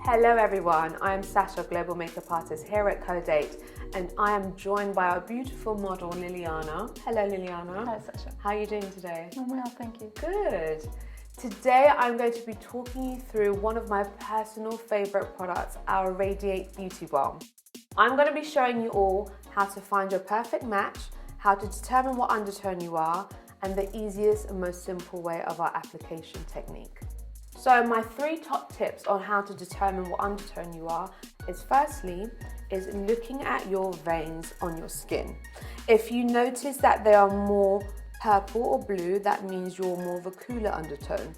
Hello everyone, I am Sasha, Global Makeup Artist here at Codate, and I am joined by our beautiful model Liliana. Hello Liliana. Hi Sasha. How are you doing today? I'm well, thank you. Good. Today I'm going to be talking you through one of my personal favourite products, our Radiate Beauty Balm. I'm going to be showing you all how to find your perfect match, how to determine what undertone you are, and the easiest and most simple way of our application technique. So my 3 top tips on how to determine what undertone you are is firstly, is looking at your veins on your skin. If you notice that they are more purple or blue, that means you're more of a cooler undertone.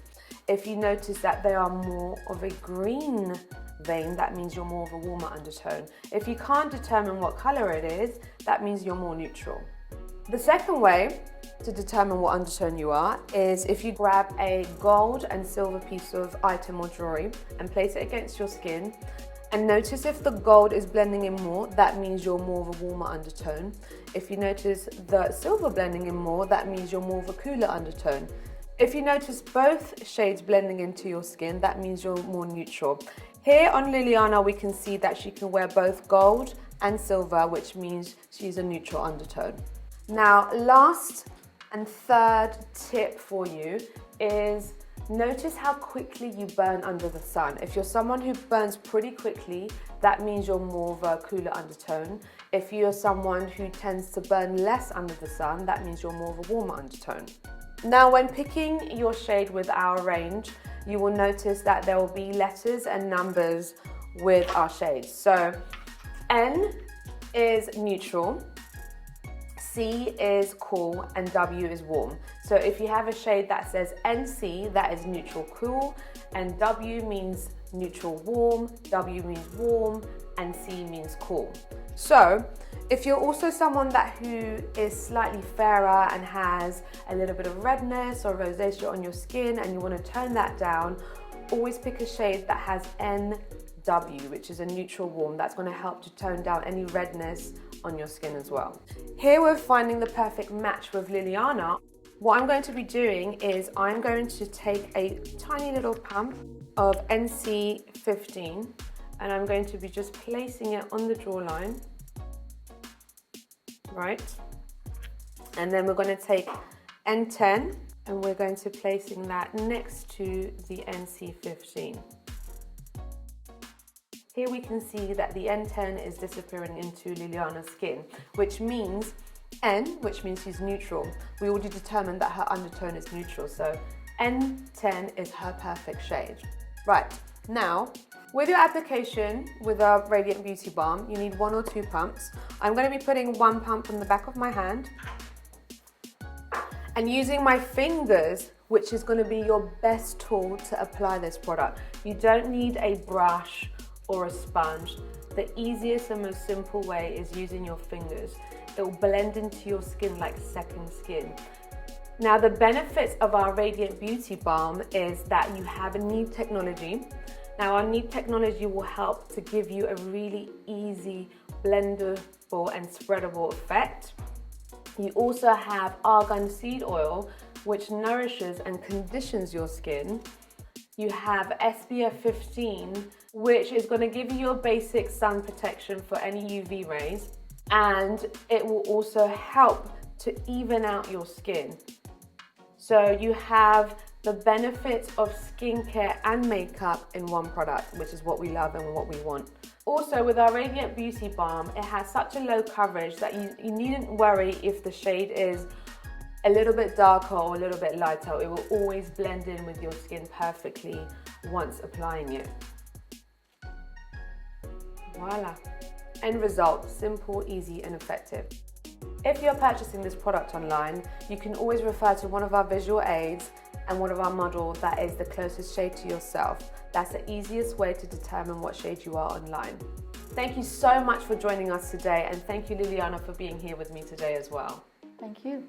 If you notice that they are more of a green vein, that means you're more of a warmer undertone. If you can't determine what color it is, that means you're more neutral. The second way to determine what undertone you are is if you grab a gold and silver piece of item or jewelry and place it against your skin and notice if the gold is blending in more, that means you're more of a warmer undertone. If you notice the silver blending in more, that means you're more of a cooler undertone. If you notice both shades blending into your skin, that means you're more neutral. Here on Liliana, we can see that she can wear both gold and silver, which means she's a neutral undertone. Now, last and third tip for you is notice how quickly you burn under the sun. If you're someone who burns pretty quickly, that means you're more of a cooler undertone. If you're someone who tends to burn less under the sun, that means you're more of a warmer undertone. Now, when picking your shade with our range, you will notice that there will be letters and numbers with our shades. So N is neutral, C is cool, and W is warm. So if you have a shade that says NC, that is neutral cool, and W means neutral warm, W means warm, and C means cool. So if you're also someone who is slightly fairer and has a little bit of redness or rosacea on your skin and you want to tone that down, always pick a shade that has NW, which is a neutral warm. That's going to help to tone down any redness on your skin as well. Here we're finding the perfect match with Liliana. What I'm going to be doing is I'm going to take a tiny little pump of NC15 and I'm going to be just placing it on the jawline, right? And then we're going to take N10 and we're going to placing that next to the NC15. Here we can see that the N10 is disappearing into Liliana's skin, which means N, which means she's neutral. We already determined that her undertone is neutral, so N10 is her perfect shade. Right, now, with your application with our Radiant Beauty Balm, you need 1 or 2 pumps. I'm going to be putting 1 pump on the back of my hand and using my fingers, which is going to be your best tool to apply this product. You don't need a brush or a sponge. The easiest and most simple way is using your fingers. It will blend into your skin like second skin. Now, the benefits of our Radiant Beauty Balm is that you have a knead technology. Now, our knead technology will help to give you a really easy blendable and spreadable effect. You also have argan seed oil, which nourishes and conditions your skin. You have SPF 15, which is going to give you your basic sun protection for any UV rays, and it will also help to even out your skin. So you have the benefits of skincare and makeup in one product, which is what we love and what we want. Also, with our Radiant Beauty Balm, it has such a low coverage that you needn't worry if the shade is a little bit darker or a little bit lighter. It will always blend in with your skin perfectly once applying it. Voila. End result, simple, easy, and effective. If you're purchasing this product online, you can always refer to one of our visual aids and one of our models that is the closest shade to yourself. That's the easiest way to determine what shade you are online. Thank you so much for joining us today, and thank you Liliana for being here with me today as well. Thank you.